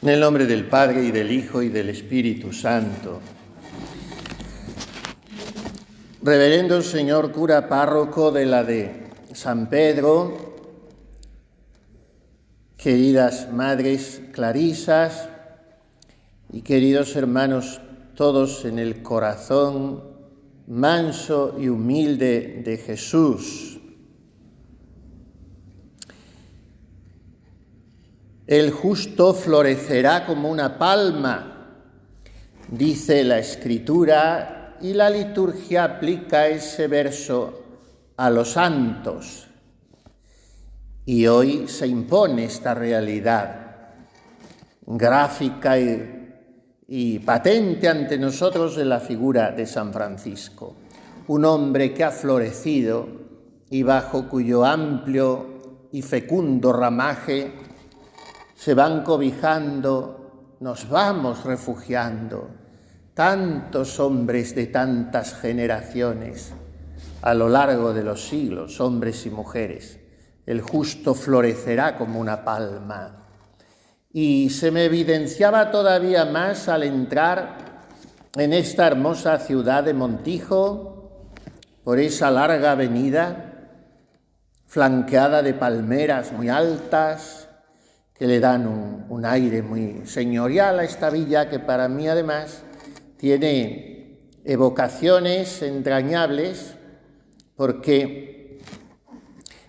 En el nombre del Padre, y del Hijo, y del Espíritu Santo. Reverendo señor cura párroco de la de San Pedro, queridas madres clarisas y queridos hermanos todos en el corazón manso y humilde de Jesús. El justo florecerá como una palma, dice la Escritura, y la liturgia aplica ese verso a los santos. Y hoy se impone esta realidad gráfica y patente ante nosotros en la figura de San Francisco, un hombre que ha florecido y bajo cuyo amplio y fecundo ramaje se van cobijando, nos vamos refugiando, tantos hombres de tantas generaciones a lo largo de los siglos, hombres y mujeres. El justo florecerá como una palma. Y se me evidenciaba todavía más al entrar en esta hermosa ciudad de Montijo, por esa larga avenida, flanqueada de palmeras muy altas, que le dan un aire muy señorial a esta villa, que para mí además tiene evocaciones entrañables, porque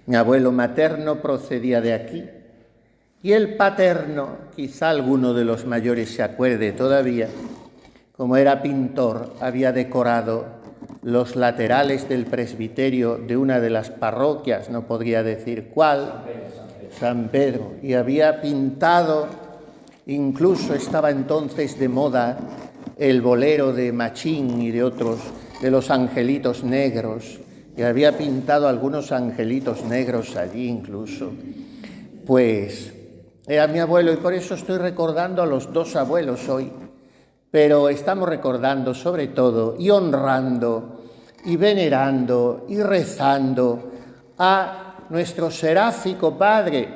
mi abuelo materno procedía de aquí, y el paterno, quizá alguno de los mayores se acuerde todavía, como era pintor, había decorado los laterales del presbiterio de una de las parroquias, no podría decir cuál, San Pedro, y había pintado, incluso estaba entonces de moda el bolero de Machín y de otros, de los angelitos negros, y había pintado algunos angelitos negros allí incluso. Pues era mi abuelo, y por eso estoy recordando a los dos abuelos hoy, pero estamos recordando sobre todo y honrando y venerando y rezando a nuestro seráfico Padre,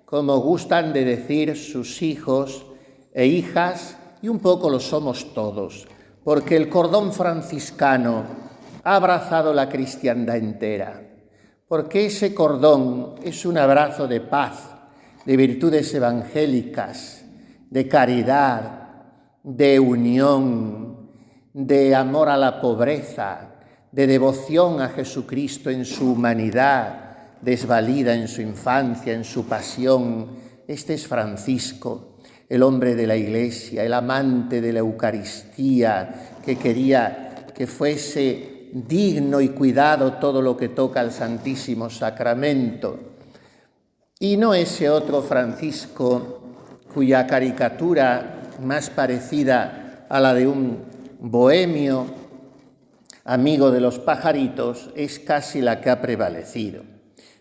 como gustan de decir sus hijos e hijas, y un poco lo somos todos, porque el cordón franciscano ha abrazado la cristiandad entera, porque ese cordón es un abrazo de paz, de virtudes evangélicas, de caridad, de unión, de amor a la pobreza, de devoción a Jesucristo en su humanidad, desvalida en su infancia, en su pasión. Este es Francisco, el hombre de la Iglesia, el amante de la Eucaristía, que quería que fuese digno y cuidado todo lo que toca al Santísimo Sacramento. Y no ese otro Francisco cuya caricatura más parecida a la de un bohemio, amigo de los pajaritos, es casi la que ha prevalecido.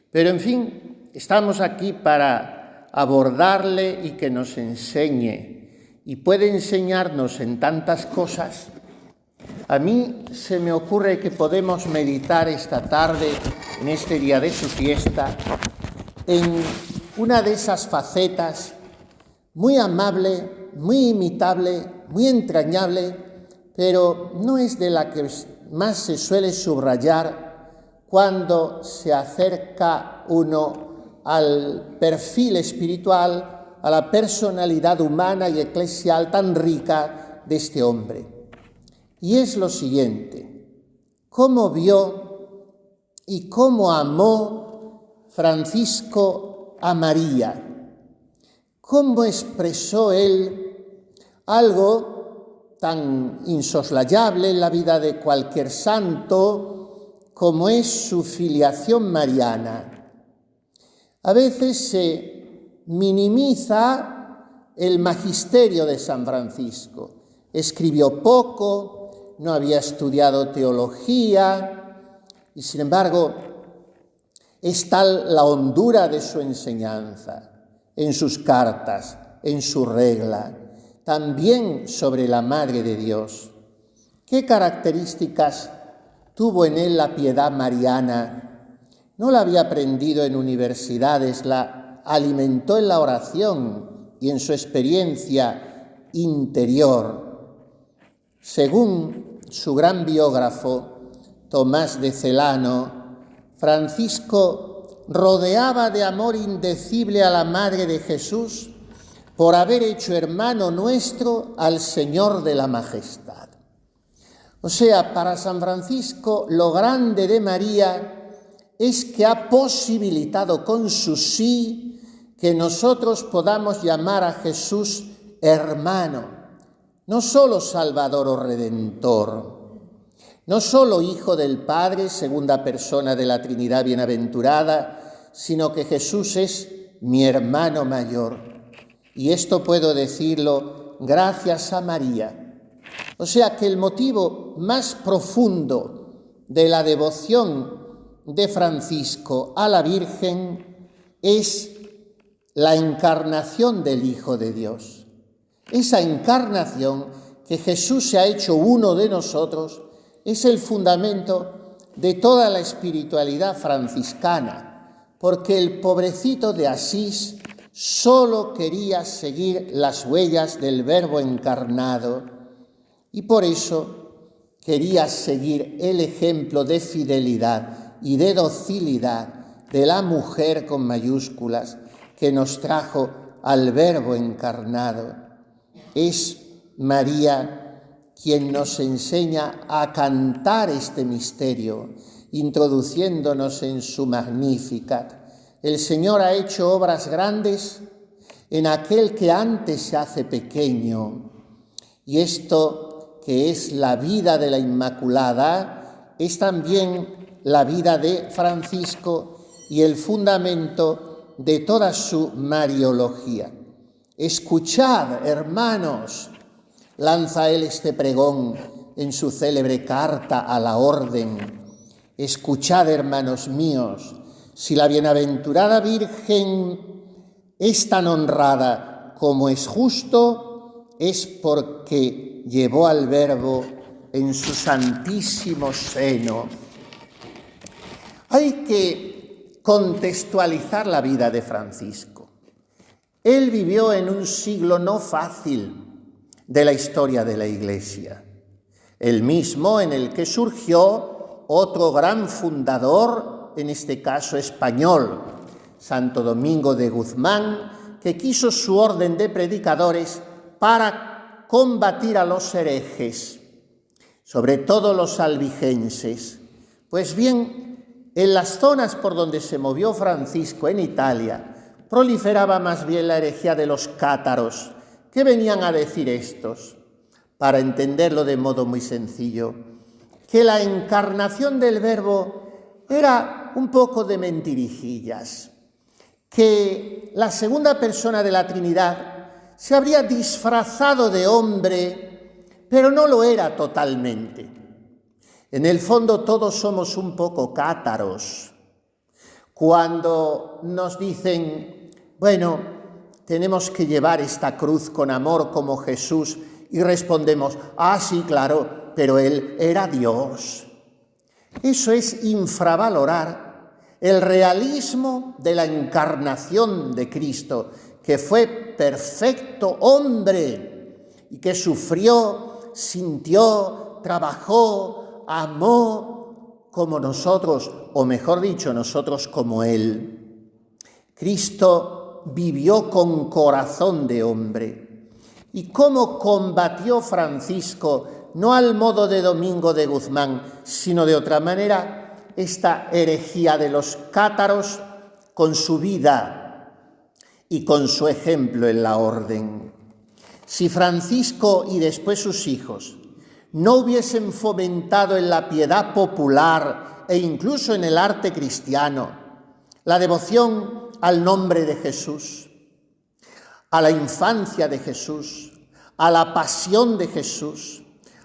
Pero, en fin, estamos aquí para abordarle y que nos enseñe. Y puede enseñarnos en tantas cosas. A mí se me ocurre que podemos meditar esta tarde, en este día de su fiesta, en una de esas facetas muy amable, muy imitable, muy entrañable, pero no es de la que más se suele subrayar cuando se acerca uno al perfil espiritual, a la personalidad humana y eclesial tan rica de este hombre. Y es lo siguiente: cómo vio y cómo amó Francisco a María, cómo expresó él algo tan insoslayable en la vida de cualquier santo como es su filiación mariana. A veces se minimiza el magisterio de San Francisco. Escribió poco, no había estudiado teología, y sin embargo es tal la hondura de su enseñanza, en sus cartas, en su regla, también sobre la Madre de Dios. ¿Qué características tuvo en él la piedad mariana? No la había aprendido en universidades, la alimentó en la oración y en su experiencia interior. Según su gran biógrafo, Tomás de Celano, Francisco rodeaba de amor indecible a la Madre de Jesús por haber hecho hermano nuestro al Señor de la Majestad. O sea, para San Francisco, lo grande de María es que ha posibilitado con su sí que nosotros podamos llamar a Jesús hermano, no solo Salvador o Redentor, no solo Hijo del Padre, segunda persona de la Trinidad bienaventurada, sino que Jesús es mi hermano mayor. Y esto puedo decirlo gracias a María. O sea que el motivo más profundo de la devoción de Francisco a la Virgen es la encarnación del Hijo de Dios. Esa encarnación, que Jesús se ha hecho uno de nosotros, es el fundamento de toda la espiritualidad franciscana, porque el pobrecito de Asís solo quería seguir las huellas del Verbo encarnado y por eso quería seguir el ejemplo de fidelidad y de docilidad de la mujer con mayúsculas que nos trajo al Verbo encarnado. Es María quien nos enseña a cantar este misterio, introduciéndonos en su Magnificat. El Señor ha hecho obras grandes en aquel que antes se hace pequeño. Y esto, que es la vida de la Inmaculada, es también la vida de Francisco y el fundamento de toda su mariología. Escuchad, hermanos, lanza él este pregón en su célebre carta a la orden. Escuchad, hermanos míos, si la bienaventurada Virgen es tan honrada como es justo, es porque llevó al Verbo en su santísimo seno. Hay que contextualizar la vida de Francisco. Él vivió en un siglo no fácil de la historia de la Iglesia, el mismo en el que surgió otro gran fundador, en este caso español, Santo Domingo de Guzmán, que quiso su orden de predicadores para combatir a los herejes, sobre todo los albigenses. Pues bien, en las zonas por donde se movió Francisco en Italia, proliferaba más bien la herejía de los cátaros. ¿Qué venían a decir estos? Para entenderlo de modo muy sencillo, que la encarnación del Verbo era un poco de mentirijillas, que la segunda persona de la Trinidad se habría disfrazado de hombre, pero no lo era totalmente. En el fondo todos somos un poco cátaros. Cuando nos dicen, bueno, tenemos que llevar esta cruz con amor como Jesús, y respondemos, sí, claro, pero Él era Dios. Eso es infravalorar el realismo de la encarnación de Cristo, que fue perfecto hombre y que sufrió, sintió, trabajó, amó como nosotros, o mejor dicho, nosotros como Él. Cristo vivió con corazón de hombre. ¿Y cómo combatió Francisco, no al modo de Domingo de Guzmán, sino de otra manera, esta herejía de los cátaros con su vida y con su ejemplo en la orden? Si Francisco y después sus hijos no hubiesen fomentado en la piedad popular e incluso en el arte cristiano la devoción al nombre de Jesús, a la infancia de Jesús, a la pasión de Jesús,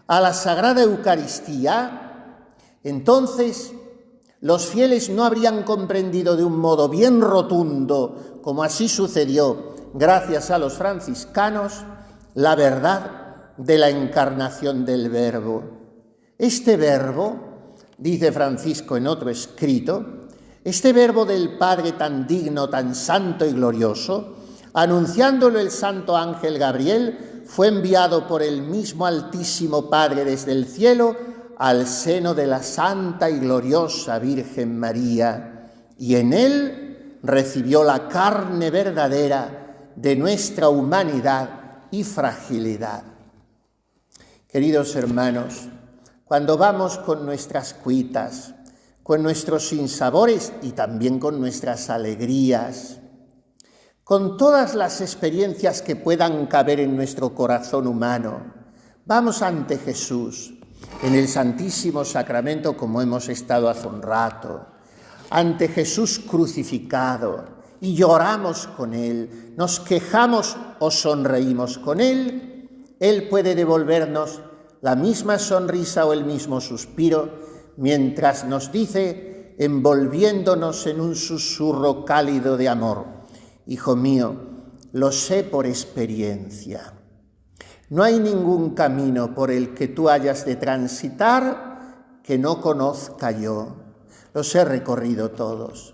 a la Sagrada Eucaristía, entonces los fieles no habrían comprendido de un modo bien rotundo, como así sucedió gracias a los franciscanos, la verdad de la encarnación del Verbo. Este Verbo, dice Francisco en otro escrito, este Verbo del Padre tan digno, tan santo y glorioso, Anunciándolo el santo ángel Gabriel, fue enviado por el mismo Altísimo Padre desde el cielo al seno de la Santa y Gloriosa Virgen María, y en él recibió la carne verdadera de nuestra humanidad y fragilidad. Queridos hermanos, cuando vamos con nuestras cuitas, con nuestros sinsabores y también con nuestras alegrías, con todas las experiencias que puedan caber en nuestro corazón humano, vamos ante Jesús, en el Santísimo Sacramento, como hemos estado hace un rato, ante Jesús crucificado, y lloramos con Él, nos quejamos o sonreímos con Él, Él puede devolvernos la misma sonrisa o el mismo suspiro, mientras nos dice, envolviéndonos en un susurro cálido de amor: Hijo mío, lo sé por experiencia. No hay ningún camino por el que tú hayas de transitar que no conozca yo. Los he recorrido todos.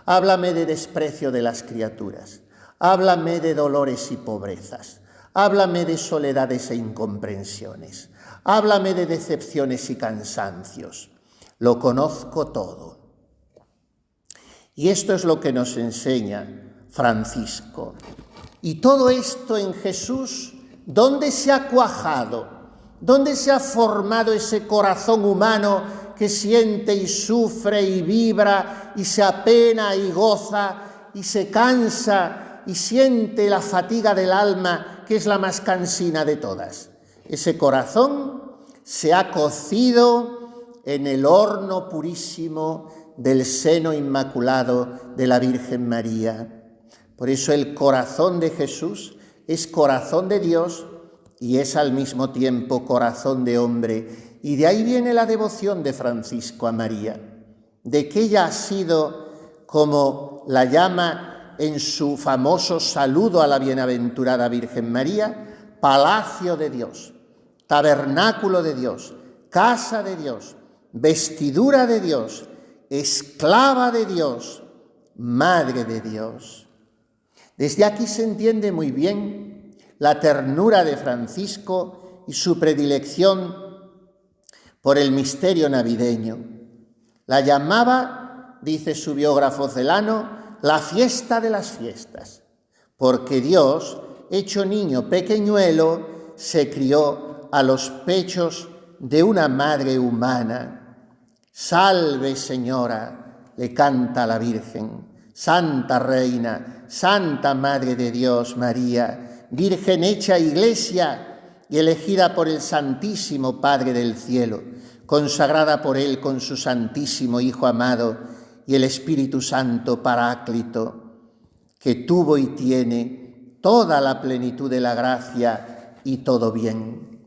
Háblame de desprecio de las criaturas. Háblame de dolores y pobrezas. Háblame de soledades e incomprensiones. Háblame de decepciones y cansancios. Lo conozco todo. Y esto es lo que nos enseña Francisco. Y todo esto en Jesús, ¿dónde se ha cuajado? ¿Dónde se ha formado ese corazón humano que siente y sufre y vibra y se apena y goza y se cansa y siente la fatiga del alma, que es la más cansina de todas? Ese corazón se ha cocido en el horno purísimo del seno inmaculado de la Virgen María. Por eso el corazón de Jesús es corazón de Dios y es al mismo tiempo corazón de hombre. Y de ahí viene la devoción de Francisco a María, de que ella ha sido, como la llama en su famoso saludo a la bienaventurada Virgen María, palacio de Dios, tabernáculo de Dios, casa de Dios, vestidura de Dios, esclava de Dios, madre de Dios. Desde aquí se entiende muy bien la ternura de Francisco y su predilección por el misterio navideño. La llamaba, dice su biógrafo Celano, la fiesta de las fiestas, porque Dios, hecho niño pequeñuelo, se crió a los pechos de una madre humana. Salve, Señora, le canta la Virgen. Santa Reina, Santa Madre de Dios, María, Virgen hecha Iglesia y elegida por el Santísimo Padre del Cielo, consagrada por Él con su Santísimo Hijo amado y el Espíritu Santo Paráclito, que tuvo y tiene toda la plenitud de la gracia y todo bien.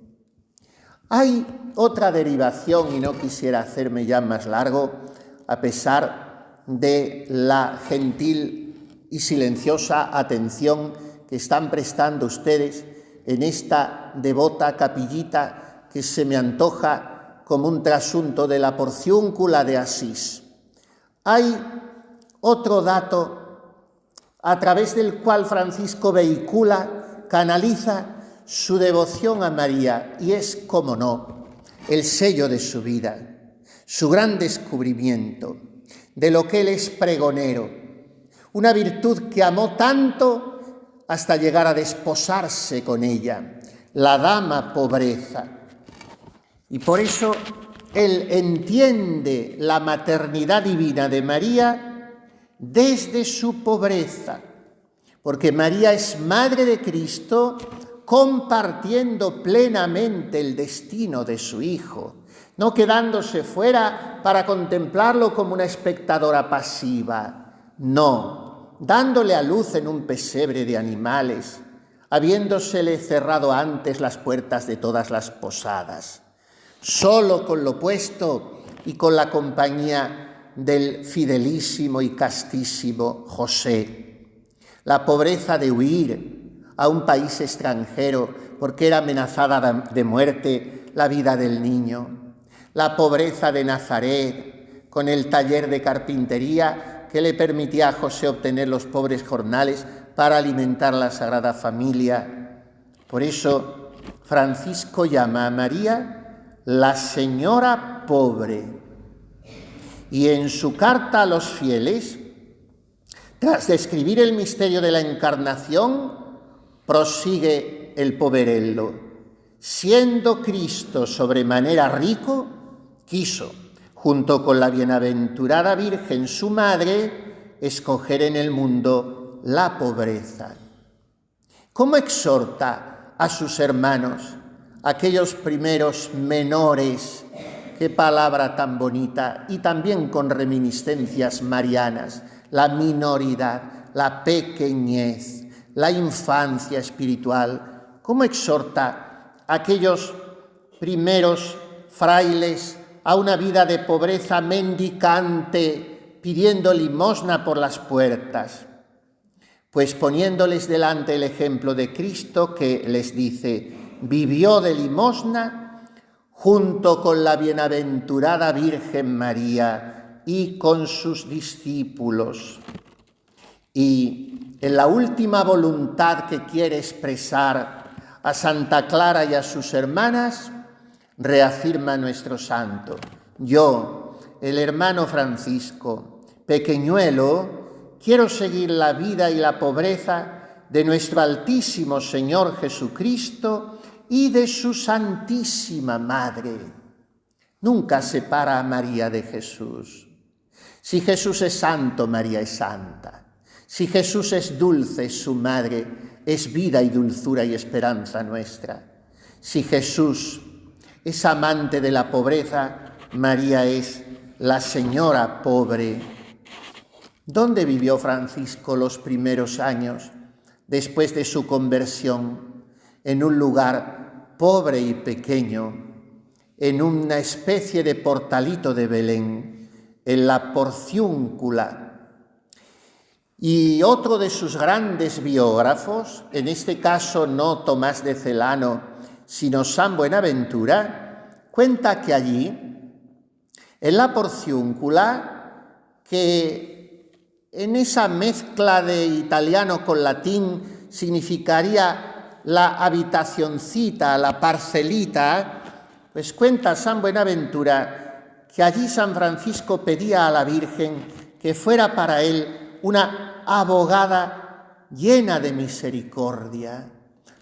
Hay otra derivación, y no quisiera hacerme ya más largo, a pesar de la gentil y silenciosa atención que están prestando ustedes en esta devota capillita que se me antoja como un trasunto de la Porciúncula de Asís. Hay otro dato a través del cual Francisco vehicula, canaliza su devoción a María, y es, como no, el sello de su vida, su gran descubrimiento de lo que él es pregonero, una virtud que amó tanto hasta llegar a desposarse con ella, la dama pobreza. Y por eso él entiende la maternidad divina de María desde su pobreza, porque María es madre de Cristo, compartiendo plenamente el destino de su Hijo, no quedándose fuera para contemplarlo como una espectadora pasiva, no, dándole a luz en un pesebre de animales, habiéndosele cerrado antes las puertas de todas las posadas, solo con lo puesto y con la compañía del fidelísimo y castísimo José. La pobreza de huir a un país extranjero porque era amenazada de muerte la vida del niño. La pobreza de Nazaret, con el taller de carpintería que le permitía a José obtener los pobres jornales para alimentar la Sagrada Familia. Por eso Francisco llama a María la Señora Pobre. Y en su carta a los fieles, tras describir el misterio de la Encarnación, prosigue el poverello. Siendo Cristo sobremanera rico, quiso, junto con la bienaventurada Virgen su madre, escoger en el mundo la pobreza. ¿Cómo exhorta a sus hermanos, aquellos primeros menores? Qué palabra tan bonita, y también con reminiscencias marianas, la minoridad, la pequeñez, la infancia espiritual. ¿Cómo exhorta a aquellos primeros frailes a una vida de pobreza mendicante, pidiendo limosna por las puertas? Pues poniéndoles delante el ejemplo de Cristo, que les dice, vivió de limosna junto con la bienaventurada Virgen María y con sus discípulos. Y en la última voluntad que quiere expresar a Santa Clara y a sus hermanas, reafirma nuestro santo: yo, el hermano Francisco, pequeñuelo, quiero seguir la vida y la pobreza de nuestro Altísimo Señor Jesucristo y de su Santísima Madre. Nunca separa a María de Jesús. Si Jesús es santo, María es santa. Si Jesús es dulce, su madre es vida y dulzura y esperanza nuestra. Si Jesús es amante de la pobreza, María es la Señora Pobre. ¿Dónde vivió Francisco los primeros años después de su conversión? En un lugar pobre y pequeño, en una especie de portalito de Belén, en la Porciúncula. Y otro de sus grandes biógrafos, en este caso no Tomás de Celano, sino San Buenaventura, cuenta que allí, en la Porciúncula, que en esa mezcla de italiano con latín significaría la habitacioncita, la parcelita, pues cuenta San Buenaventura que allí San Francisco pedía a la Virgen que fuera para él una abogada llena de misericordia,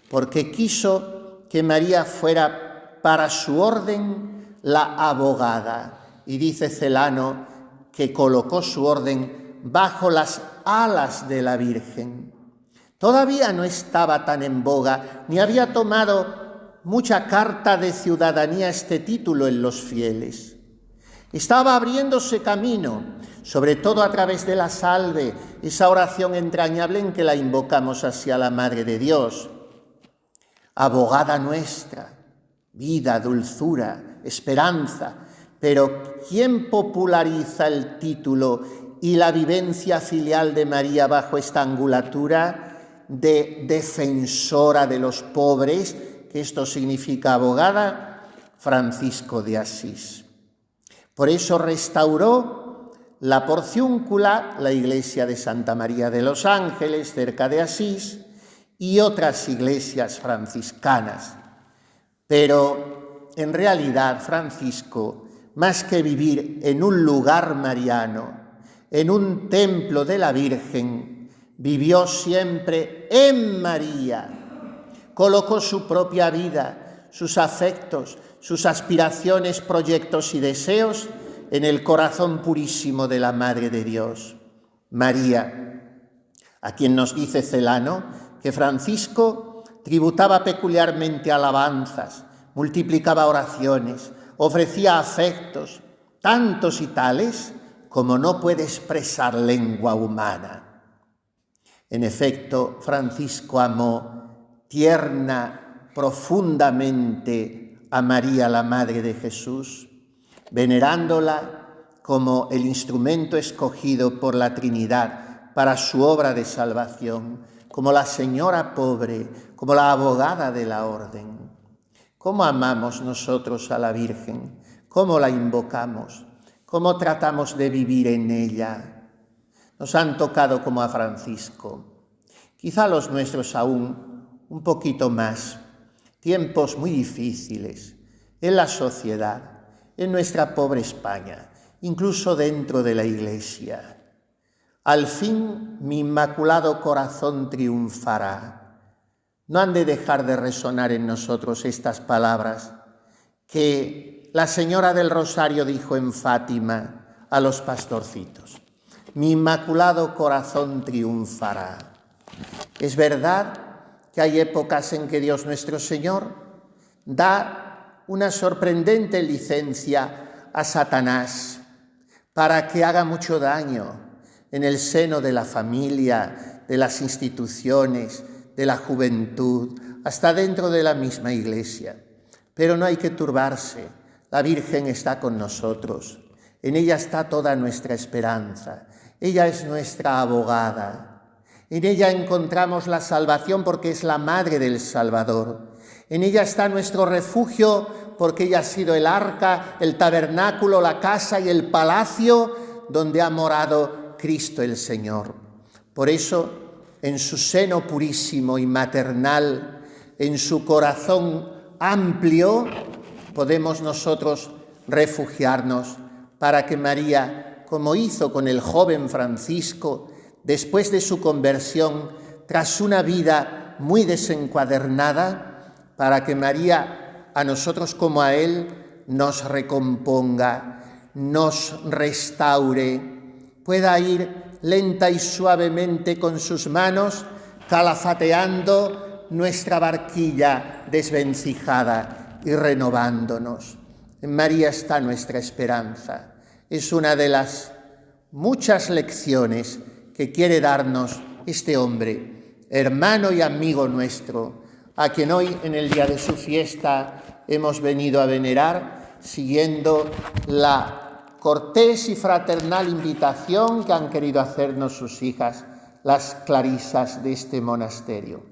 porque quiso que María fuera para su orden la abogada. Y dice Celano que colocó su orden bajo las alas de la Virgen. Todavía no estaba tan en boga, ni había tomado mucha carta de ciudadanía este título en los fieles. Estaba abriéndose camino, sobre todo a través de la salve, esa oración entrañable en que la invocamos hacia la Madre de Dios. Abogada nuestra, vida, dulzura, esperanza. Pero ¿quién populariza el título y la vivencia filial de María bajo esta angulatura de defensora de los pobres, que esto significa abogada? Francisco de Asís. Por eso restauró la Porciúncula, la iglesia de Santa María de los Ángeles, cerca de Asís, y otras iglesias franciscanas. Pero en realidad Francisco, más que vivir en un lugar mariano, en un templo de la Virgen, vivió siempre en María. Colocó su propia vida, sus afectos, sus aspiraciones, proyectos y deseos en el corazón purísimo de la Madre de Dios, María, a quien nos dice Celano que Francisco tributaba peculiarmente alabanzas, multiplicaba oraciones, ofrecía afectos, tantos y tales como no puede expresar lengua humana. En efecto, Francisco amó tierna, profundamente a María, la Madre de Jesús, venerándola como el instrumento escogido por la Trinidad para su obra de salvación, como la Señora Pobre, como la abogada de la orden. ¿Cómo amamos nosotros a la Virgen? ¿Cómo la invocamos? ¿Cómo tratamos de vivir en ella? Nos han tocado como a Francisco. quizá los nuestros aún un poquito más. Tiempos muy difíciles en la sociedad, en nuestra pobre España, incluso dentro de la Iglesia. Al fin mi inmaculado corazón triunfará. No han de dejar de resonar en nosotros estas palabras que la Señora del Rosario dijo en Fátima a los pastorcitos. Mi inmaculado corazón triunfará. Es verdad que hay épocas en que Dios nuestro Señor da una sorprendente licencia a Satanás para que haga mucho daño en el seno de la familia, de las instituciones, de la juventud, hasta dentro de la misma Iglesia. Pero no hay que turbarse, la Virgen está con nosotros, en ella está toda nuestra esperanza, ella es nuestra abogada, en ella encontramos la salvación porque es la Madre del Salvador, en ella está nuestro refugio porque ella ha sido el arca, el tabernáculo, la casa y el palacio donde ha morado Cristo el Señor. Por eso, en su seno purísimo y maternal, en su corazón amplio, podemos nosotros refugiarnos para que María, como hizo con el joven Francisco, después de su conversión, tras una vida muy desencuadernada, para que María, a nosotros como a él, nos recomponga, nos restaure, pueda ir lenta y suavemente con sus manos calafateando nuestra barquilla desvencijada y renovándonos. En María está nuestra esperanza. Es una de las muchas lecciones que quiere darnos este hombre, hermano y amigo nuestro, a quien hoy en el día de su fiesta hemos venido a venerar, siguiendo la cortés y fraternal invitación que han querido hacernos sus hijas, las clarisas de este monasterio.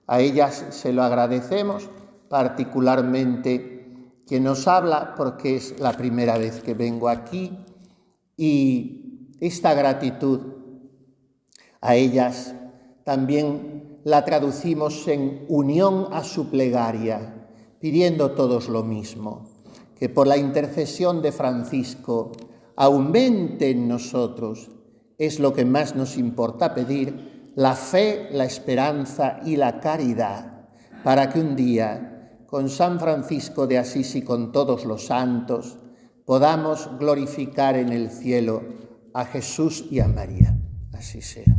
A ellas se lo agradecemos, particularmente quien nos habla, porque es la primera vez que vengo aquí, y esta gratitud a ellas también la traducimos en unión a su plegaria, pidiendo todos lo mismo, que por la intercesión de Francisco aumente en nosotros, es lo que más nos importa pedir, la fe, la esperanza y la caridad, para que un día, con San Francisco de Asís y con todos los santos, podamos glorificar en el cielo a Jesús y a María. Así sea.